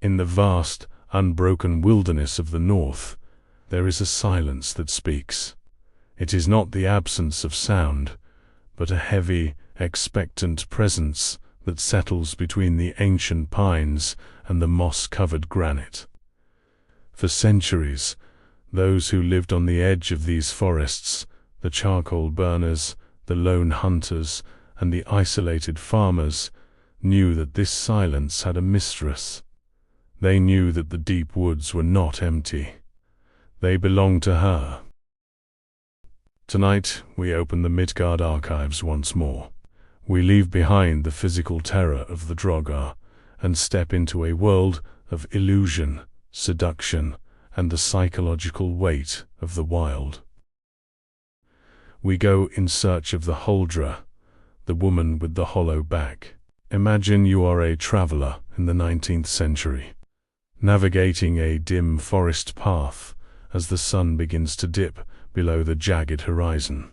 In the vast, unbroken wilderness of the north, there is a silence that speaks. It is not the absence of sound, but a heavy, expectant presence that settles between the ancient pines and the moss-covered granite. For centuries, those who lived on the edge of these forests, the charcoal burners, the lone hunters, and the isolated farmers, knew that this silence had a mistress. They knew that the deep woods were not empty. They belonged to her. Tonight, we open the Midgard archives once more. We leave behind the physical terror of the Draugr and step into a world of illusion, seduction, and the psychological weight of the wild. We go in search of the Huldra, the woman with the hollow back. Imagine you are a traveler in the 19th century, navigating a dim forest path as the sun begins to dip below the jagged horizon.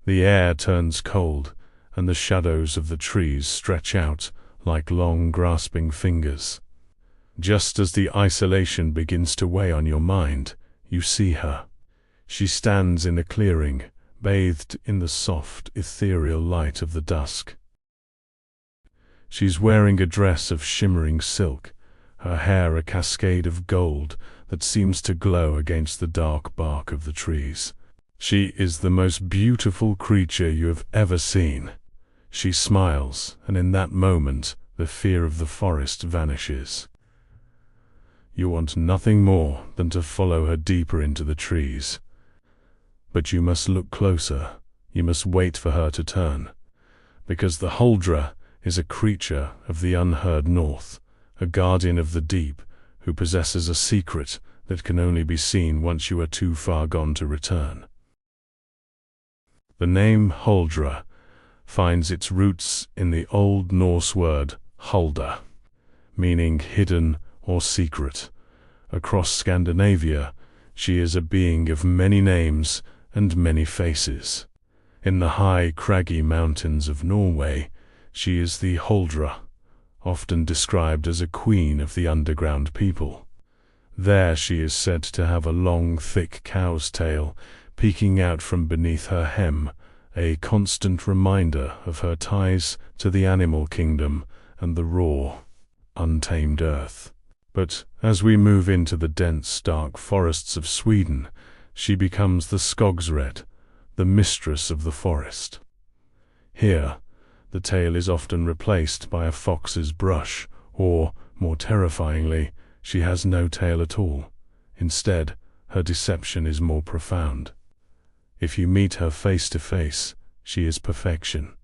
The air turns cold, and the shadows of the trees stretch out like long grasping fingers. Just as the isolation begins to weigh on your mind, you see her. She stands in a clearing, bathed in the soft, ethereal light of the dusk. She's wearing a dress of shimmering silk, her hair a cascade of gold that seems to glow against the dark bark of the trees. She is the most beautiful creature you have ever seen. She smiles, and in that moment, the fear of the forest vanishes. You want nothing more than to follow her deeper into the trees. But you must look closer. You must wait for her to turn. Because the Huldra is a creature of the unheard north, a guardian of the deep, who possesses a secret that can only be seen once you are too far gone to return. The name Huldra finds its roots in the Old Norse word Huldra, meaning hidden or secret. Across Scandinavia, she is a being of many names and many faces. In the high, craggy mountains of Norway, she is the Huldra, often described as a queen of the underground people. There she is said to have a long, thick cow's tail peeking out from beneath her hem, a constant reminder of her ties to the animal kingdom and the raw, untamed earth. But as we move into the dense, dark forests of Sweden, she becomes the Skogsrået, the mistress of the forest. Here, the tail is often replaced by a fox's brush, or, more terrifyingly, she has no tail at all. Instead, her deception is more profound. If you meet her face to face, she is perfection.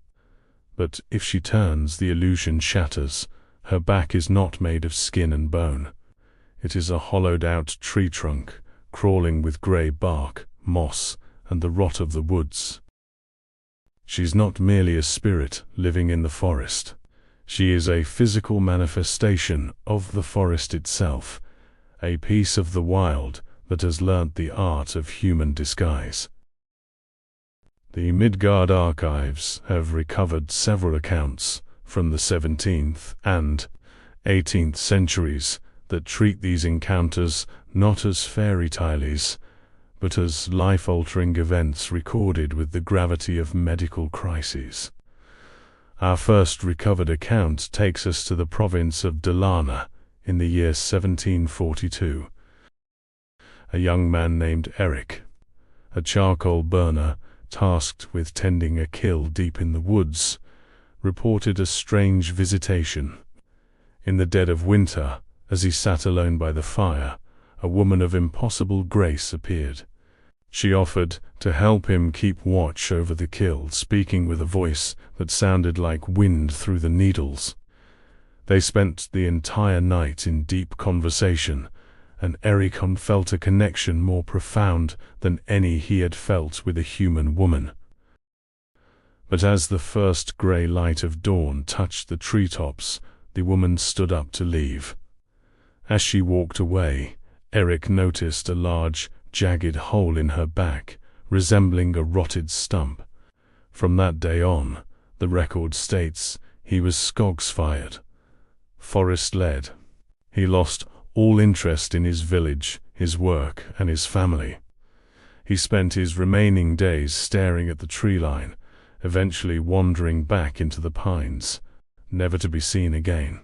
But if she turns, the illusion shatters. Her back is not made of skin and bone. It is a hollowed-out tree trunk, crawling with grey bark, moss, and the rot of the woods. She's not merely a spirit living in the forest. She is a physical manifestation of the forest itself, a piece of the wild that has learnt the art of human disguise. The Midgard archives have recovered several accounts from the 17th and 18th centuries that treat these encounters not as fairy tales, but as life-altering events recorded with the gravity of medical crises. Our first recovered account takes us to the province of Dalarna in the year 1742. A young man named Erik, a charcoal burner tasked with tending a kill deep in the woods, reported a strange visitation. In the dead of winter, as he sat alone by the fire, a woman of impossible grace appeared. She offered to help him keep watch over the kill, speaking with a voice that sounded like wind through the needles. They spent the entire night in deep conversation, and Erik felt a connection more profound than any he had felt with a human woman. But as the first grey light of dawn touched the treetops, the woman stood up to leave. As she walked away, Erik noticed a large, jagged hole in her back, resembling a rotted stump. From that day on, the record states, he was Skogsfyrd, forest-led. He lost all interest in his village, his work, and his family. He spent his remaining days staring at the tree line, eventually wandering back into the pines, never to be seen again.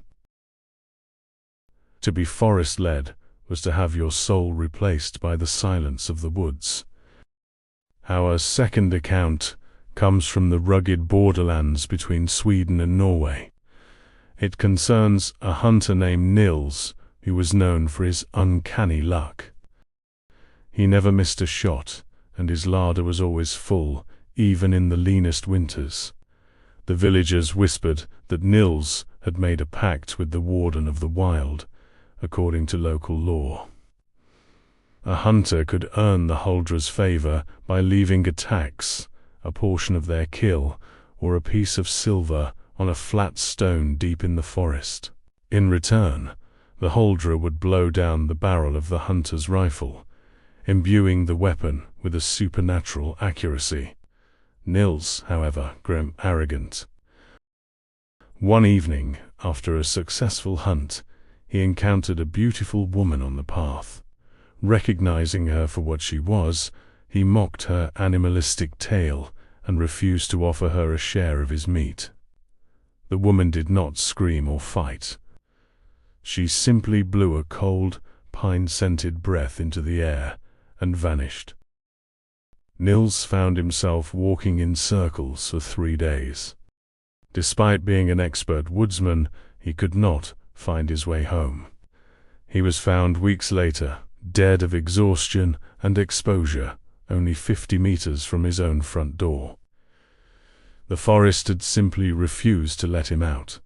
To be forest-led was to have your soul replaced by the silence of the woods. Our second account comes from the rugged borderlands between Sweden and Norway. It concerns a hunter named Nils, who was known for his uncanny luck. He never missed a shot, and his larder was always full, even in the leanest winters. The villagers whispered that Nils had made a pact with the Warden of the Wild, according to local law. A hunter could earn the Huldra's favor by leaving a tax, a portion of their kill, or a piece of silver on a flat stone deep in the forest. In return, the Huldra would blow down the barrel of the hunter's rifle, imbuing the weapon with a supernatural accuracy. Nils, however, grew arrogant. One evening, after a successful hunt, he encountered a beautiful woman on the path. Recognizing her for what she was, he mocked her animalistic tale and refused to offer her a share of his meat. The woman did not scream or fight. She simply blew a cold, pine-scented breath into the air and vanished. Nils found himself walking in circles for 3 days. Despite being an expert woodsman, he could not find his way home. He was found weeks later, dead of exhaustion and exposure, only 50 meters from his own front door. The forest had simply refused to let him out.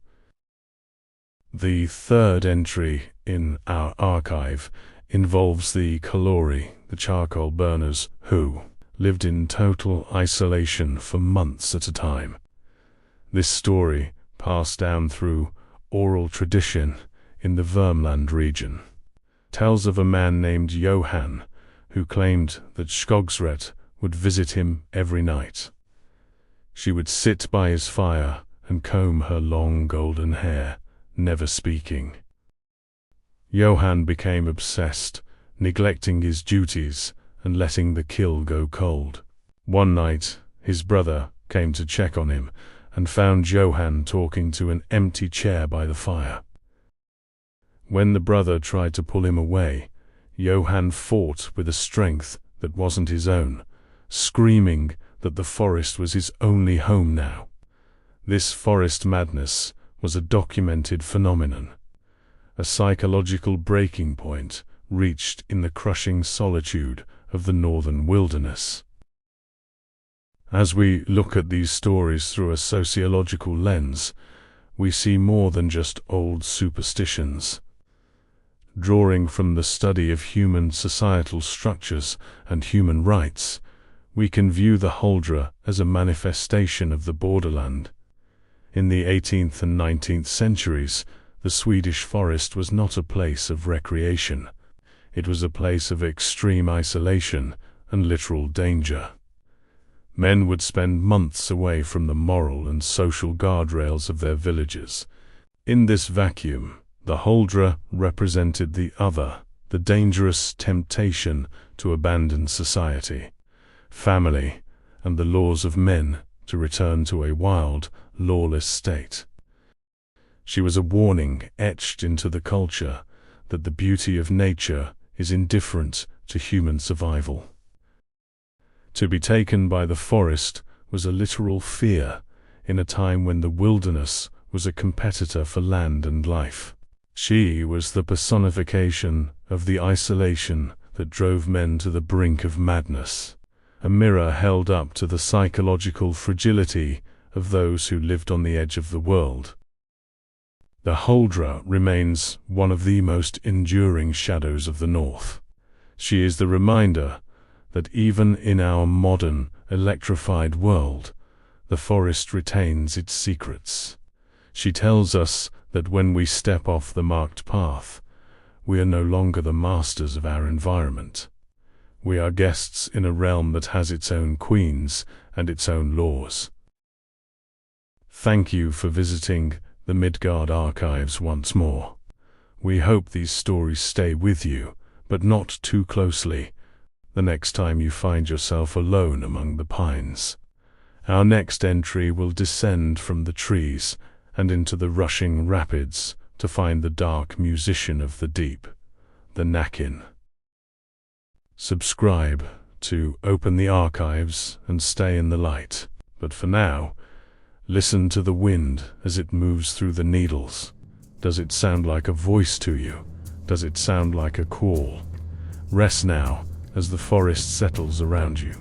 The third entry in our archive involves the Kalori, the charcoal burners, who lived in total isolation for months at a time. This story passed down through oral tradition in the Värmland region tells of a man named Johan who claimed that Skogsrået would visit him every night. She would sit by his fire and comb her long golden hair, never speaking. Johan became obsessed, neglecting his duties and letting the kill go cold. One night, his brother came to check on him and found Johan talking to an empty chair by the fire. When the brother tried to pull him away, Johan fought with a strength that wasn't his own, screaming that the forest was his only home now. This forest madness was a documented phenomenon, a psychological breaking point reached in the crushing solitude of the northern wilderness. As we look at these stories through a sociological lens, we see more than just old superstitions. Drawing from the study of human societal structures and human rights, we can view the Huldra as a manifestation of the borderland. In the 18th and 19th centuries, the Swedish forest was not a place of recreation. It was a place of extreme isolation and literal danger. Men would spend months away from the moral and social guardrails of their villages. In this vacuum, the Huldra represented the other, the dangerous temptation to abandon society, family, and the laws of men to return to a wild, lawless state. She was a warning etched into the culture that the beauty of nature is indifferent to human survival. To be taken by the forest was a literal fear in a time when the wilderness was a competitor for land and life. She was the personification of the isolation that drove men to the brink of madness, a mirror held up to the psychological fragility of those who lived on the edge of the world. The Huldra remains one of the most enduring shadows of the North. She is the reminder that even in our modern, electrified world, the forest retains its secrets. She tells us that when we step off the marked path, we are no longer the masters of our environment. We are guests in a realm that has its own queens and its own laws. Thank you for visiting the Midgard archives once more. We hope these stories stay with you, but not too closely, the next time you find yourself alone among the pines. Our next entry will descend from the trees and into the rushing rapids to find the dark musician of the deep, the Näcken. Subscribe to open the archives and stay in the light. But for now, listen to the wind as it moves through the needles. Does it sound like a voice to you? Does it sound like a call? Rest now as the forest settles around you.